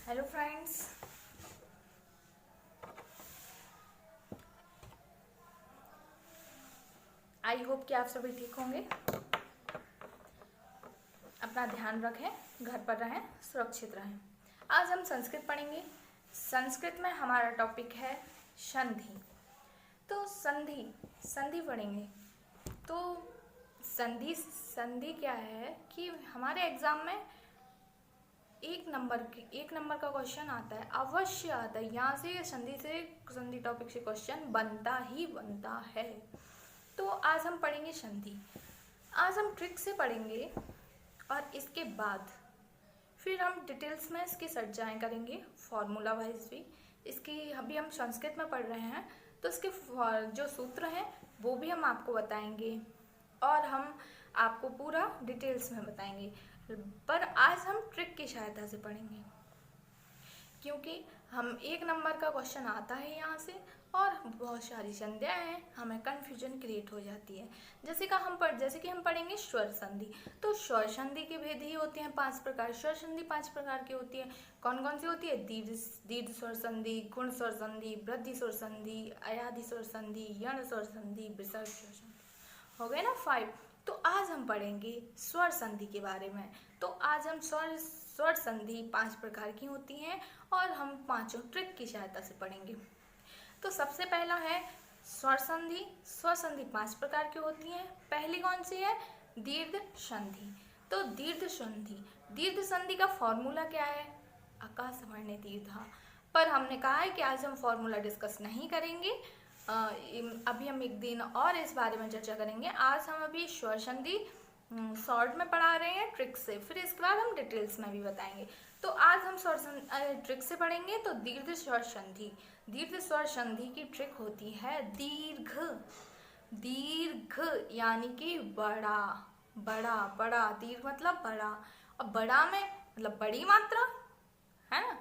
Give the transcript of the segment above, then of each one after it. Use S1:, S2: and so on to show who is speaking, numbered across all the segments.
S1: Hello friends, I hope कि आप सभी ठीक होंगे। अपना ध्यान रखें, घर पर रहें, सुरक्षित रहें। आज हम संस्कृत पढ़ेंगे। संस्कृत में हमारा टॉपिक है संधि। तो संधि संधि पढ़ेंगे। तो संधि संधि क्या है कि हमारे एग्जाम में एक नंबर का क्वेश्चन आता है, अवश्य आता है। यहाँ से संधि टॉपिक से क्वेश्चन बनता ही बनता है। तो आज हम पढ़ेंगे संधि। आज हम ट्रिक से पढ़ेंगे और इसके बाद फिर हम डिटेल्स में इसकी चर्चाएं करेंगे, फॉर्मूला वाइज भी। इसकी अभी हम संस्कृत में पढ़ रहे हैं तो इसके जो सूत्र हैं वो भी हम आपको बताएंगे और हम आपको पूरा डिटेल्स में बताएंगे। पर आज हम ट्रिक की सहायता से पढ़ेंगे क्योंकि हम एक नंबर का क्वेश्चन आता है यहाँ से और बहुत सारी संध्याएं हैं, हमें कन्फ्यूजन क्रिएट हो जाती है। जैसे कि हम पढ़ेंगे स्वर संधि। तो स्वर संधि के भेद ही होते हैं 5 प्रकार। स्वर संधि 5 प्रकार की होती है। कौन कौन सी होती है? दीर्घ स्वर संधि, गुण स्वर संधि, वृद्धि स्वर संधि, अयादि स्वर संधि, यण स्वर संधि, विसर्ग स्वर संधि। हो गए ना 5। तो आज हम पढ़ेंगे स्वर संधि के बारे में। तो आज हम स्वर संधि 5 प्रकार की होती हैं और हम पांचों ट्रिक की सहायता से पढ़ेंगे। तो सबसे पहला है स्वर संधि। स्वर संधि 5 प्रकार की होती हैं। पहली कौन सी है? दीर्घ संधि। तो दीर्घ संधि का फॉर्मूला क्या है? आकाश वर्णे दीर्घा। पर हमने कहा है कि आज हम फॉर्मूला डिस्कस नहीं करेंगे। अभी हम एक दिन और इस बारे में चर्चा करेंगे। आज हम अभी स्वर संधि शॉर्ट में पढ़ा रहे हैं ट्रिक से, फिर इसके बाद हम डिटेल्स में भी बताएंगे। तो आज हम ट्रिक से पढ़ेंगे। तो दीर्घ स्वर संधि की ट्रिक होती है दीर्घ यानी कि बड़ा। दीर्घ मतलब बड़ा, और बड़ा में मतलब बड़ी मात्रा है ना।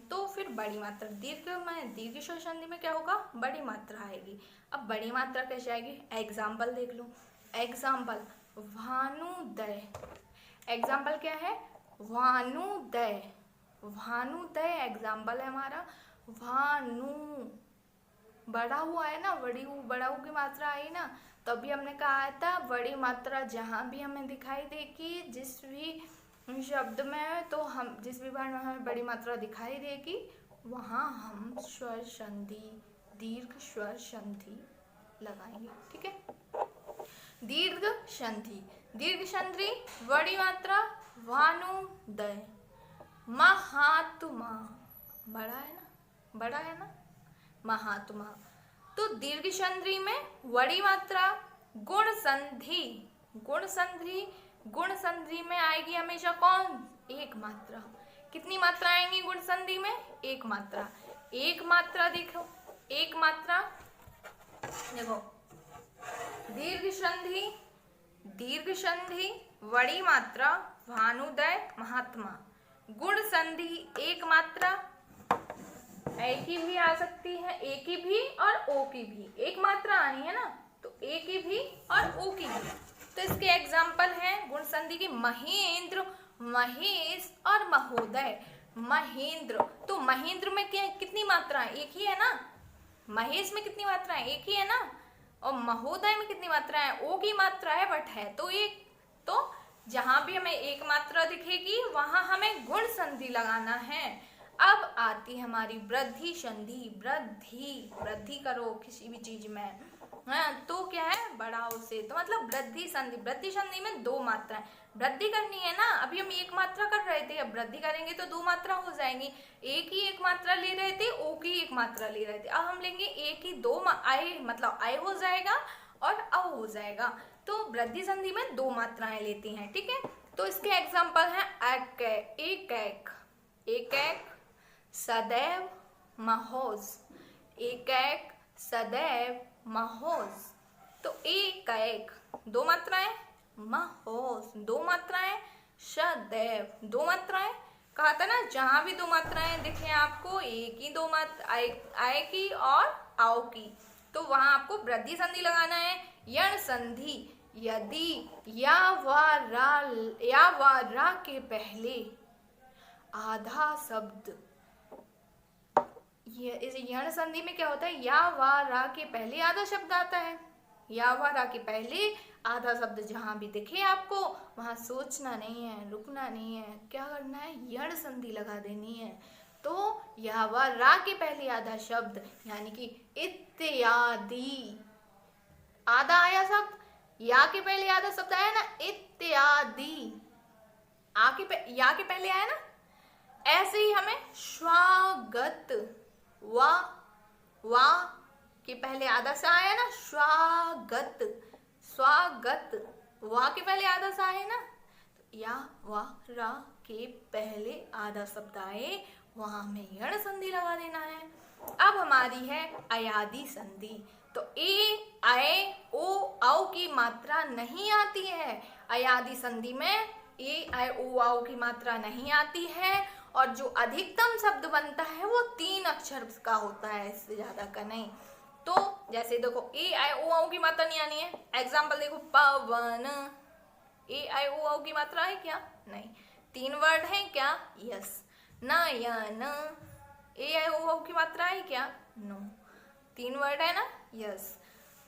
S1: तो फिर बड़ी मात्रा दीर्घ स्वर संधि में क्या होगा? बड़ी मात्रा आएगी। अब बड़ी मात्रा कैसे आएगी? एग्जाम्पल देख लो। एग्जाम्पल भानुदय। एग्जाम्पल क्या है? भानुदय एग्जाम्पल है हमारा। भानु बड़ा हुआ है ना, बड़ा की मात्रा आई ना। तभी हमने कहा था बड़ी मात्रा जहां भी हमें दिखाई देगी, जिस भी शब्द में, तो हम जिस भी बार में हमें बड़ी मात्रा दिखाई देगी वहां हम स्वर संधि, दीर्घ स्वर संधि लगाएंगे। ठीक है। दीर्घ संधि बड़ी मात्रा भानुदय। महात्मा बड़ा है ना महात्मा। तो दीर्घ संधि में बड़ी मात्रा गुण संधि में आएगी हमेशा कौन? एक मात्रा। कितनी मात्रा आएंगी गुण संधि में? एक मात्रा देखो। देखो, दीर्घ संधि बड़ी मात्रा भानुदय महात्मा। गुण संधि एक मात्रा, एक ही भी आ सकती है, एक ही भी और ओ की भी। एक मात्रा आनी है ना, तो एक ही भी और ओ की भी। तो इसके एग्जाम्पल हैं गुण संधि की महेंद्र, महेश और महोदय। महेंद्र, तो महेंद्र में कितनी मात्रा है? एक ही है ना। महेश में कितनी मात्रा है? एक ही है ना। और महोदय में कितनी मात्रा है? ओ की मात्रा है बट है तो एक। तो जहां भी हमें एक मात्रा दिखेगी वहां हमें गुण संधि लगाना है। अब आती है हमारी वृद्धि संधि। वृद्धि करो किसी भी चीज में, हाँ, तो क्या है? बढ़ाओ से। तो मतलब वृद्धि संधि में 2 मात्राएं। वृद्धि करनी है ना, अभी हम एक मात्रा कर रहे थे, अब वृद्धि करेंगे तो 2 मात्रा हो जाएंगी। एक मात्रा ले रहे थे, ओ की एक मात्रा ले रहे थे। अब हम लेंगे एक ही 2 आए, मतलब आए हो जाएगा और औ हो जाएगा। तो वृद्धि संधि में 2 मात्राएं लेती हैं। ठीक है। तो इसके एग्जाम्पल है एक सदैव महोज। सदैव महोज। तो एक 2 मात्राएं, महोज 2 मात्राएं, सदैव 2 मात्राएं। कहा था ना जहां भी 2 मात्राएं दिखे आपको, एक ही 2 मात्रा आएगी और आओ की, तो वहां आपको वृद्धि संधि लगाना है। यण संधि, यदि या व रा के पहले आधा शब्द। ये इस यण संधि में क्या होता है, या वा रा के पहले आधा शब्द आता है। या वा रा के पहले आधा शब्द जहां भी दिखे आपको वहां सोचना नहीं है, रुकना नहीं है, क्या करना है, यण संधि लगा देनी है। तो या वा रा के पहले आधा शब्द यानी कि इत्यादि, आधा आया शब्द, या के पहले आधा शब्द आया ना, इत्यादि। या के पहले आया ना, ऐसे ही हमें स्वागत, वा के पहले आधा सा आया ना, स्वागत, स्वागत, वा के पहले आधा सा आया ना, तो या वा रा के पहले आधा शब्द आए वहां हमें यण संधि लगा देना है। अब हमारी है अयादि संधि। तो ए, आए, ओ, औ की मात्रा नहीं आती है। अयादि संधि में ए, आए, ओ, औ की मात्रा नहीं आती है और जो अधिकतम शब्द बनता है वो 3 अक्षर का होता है, इससे ज्यादा का नहीं। तो जैसे देखो ए, आए, ओ, औ की मात्रा नहीं आनी है। एग्जाम्पल देखो, पवन, ए, आए, ओ, औ की मात्रा है क्या, नहीं। 3 वर्ड है क्या, यस। नयन, ए, आए, ओ, औ की मात्रा है क्या, नो। 3 वर्ड है ना, यस।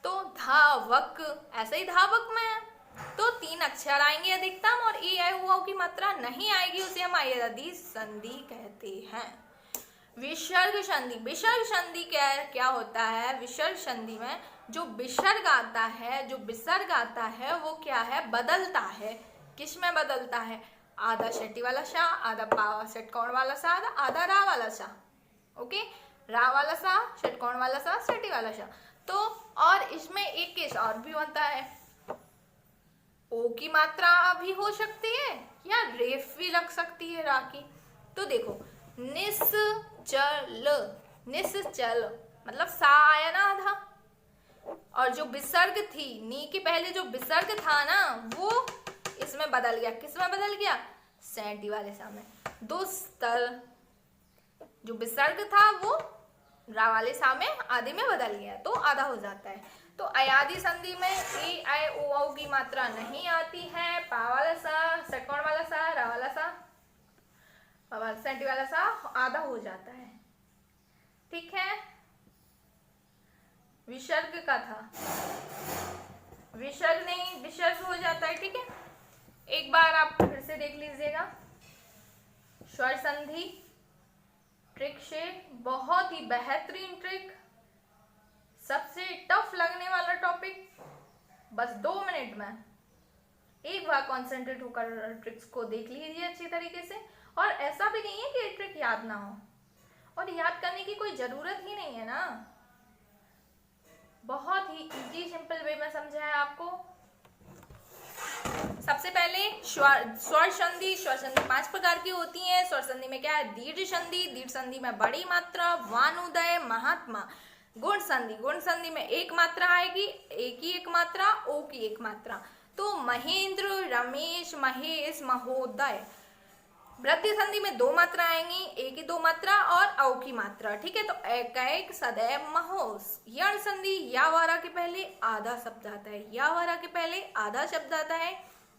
S1: तो धावक, ऐसे ही धावक में है तो 3 अक्षर आएंगे अधिकतम और ए, आई, ओ, औ की मात्रा नहीं आएगी, उसे हम अयादि संधि कहते हैं। विसर्ग संधि, विसर्ग संधि क्या होता है, विसर्ग संधि में जो विसर्ग आता है, जो विसर्ग आता है वो क्या है, बदलता है। किस में बदलता है, आधा शटी वाला सा, आधा पा षटकोण वाला सा, आधा रा वाला सा। ओके, रा वाला सा, षटकोण वाला सा, शटी वाला सा। तो और इसमें एक केस और भी होता है, ओ की मात्रा भी हो सकती है या रेफ भी लग सकती है रा की। तो देखो, निश्चल, निश्चल मतलब सा आया ना आधा, और जो विसर्ग थी, नी के पहले जो विसर्ग था ना वो इसमें बदल गया। किस में बदल गया, सैंटी वाले सा में। दुस्तर, जो विसर्ग था वो रा वाले सा में आधे में बदल गया तो आधा हो जाता है। तो अयादि संधि में ए, आई, ओ, औ की मात्रा नहीं आती है। पा वाला सा, षटकोण वाला सा, रा वाला सा, पा वाला सैंटी वाला सा आधा हो जाता है। ठीक है, विसर्ग का था, विसर्ग नहीं विसर्ग हो जाता है। ठीक है, एक बार आप फिर से देख लीजिएगा। स्वर संधि ट्रिक से बहुत ही बेहतरीन ट्रिक, सबसे टफ लगने वाला टॉपिक, बस 2 मिनट में एक बार कॉन्सेंट्रेट होकर ट्रिक्स को देख लीजिए अच्छी तरीके से। और ऐसा भी नहीं है कि ये ट्रिक याद ना हो, और याद करने की कोई जरूरत ही नहीं है ना, बहुत ही इजी सिंपल वे में समझा है आपको। सबसे पहले स्वर संधि, स्वर संधि 5 प्रकार की होती है। स्वर संधि में क्या है, दीर्घ संधि, दीर्घ संधि में बड़ी मात्रा, वानुदय, महात्मा। गुण संधि, गुण संधि में एक मात्रा आएगी, एक ही एक मात्रा, ओ की एक मात्रा। तो महेंद्र, रमेश, महेश, महोदय। वृद्धि संधि में 2 मात्रा आएंगी, एक ही 2 मात्रा और औ की मात्रा। ठीक है, तो एक एक, सदैव, महोस। यण संधि या वारा के पहले आधा शब्द आता है, या वारा के पहले आधा शब्द आता है।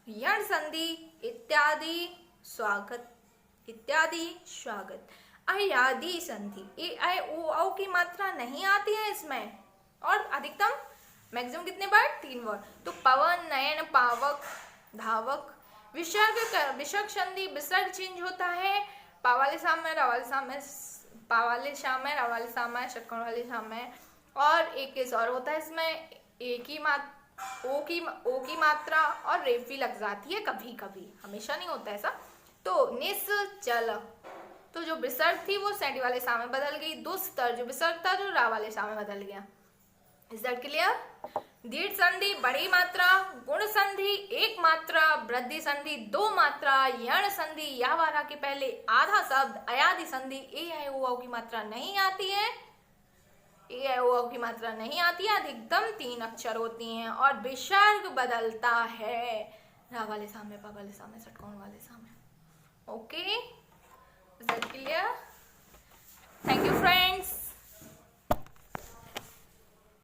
S1: यण संधि इत्यादि, स्वागत, इत्यादि, स्वागत। अयादि संधि, ए, आई, ओ, औ की मात्रा नहीं आती है इसमें, और अधिकतम मैक्सिमम कितने वर्ड, 3 वर्ड। तो पवन, नयन, पावक, धावक। विसर्ग, विसर्ग संधि, विसर्ग चेंज होता है, पा वाले साम में, रा वाले साम में, पा वाले शाम में, रा वाले साम में, षटकोण वाले साम में। और एक केस और होता है इसमें, एक ही ओ की मात्रा और रेफ भी लग जाती है कभी कभी, हमेशा नहीं होता ऐसा। तो निश्चल, तो जो विसर्ग थी वो सैंटी वाले सा में बदल गई। दुस्तर, जो विसर्ग था जो रा वाले सा में बदल गया। Is that clear? दीर्घ संधि बड़ी मात्रा, गुण संधि एक मात्रा, वृद्धि संधि 2 मात्रा, यण संधि या वारा के पहले आधा शब्द, अयादि संधि ए, आई, ओ, औ की मात्रा नहीं आती है, ए, आई, ओ, औ की मात्रा नहीं आती है, अधिकतम 3 अक्षर होती हैं और विसर्ग बदलता है रा वाले सामने, पा वाले सामने, षटकोण वाले सामने। Okay, is that clear? Thank you friends.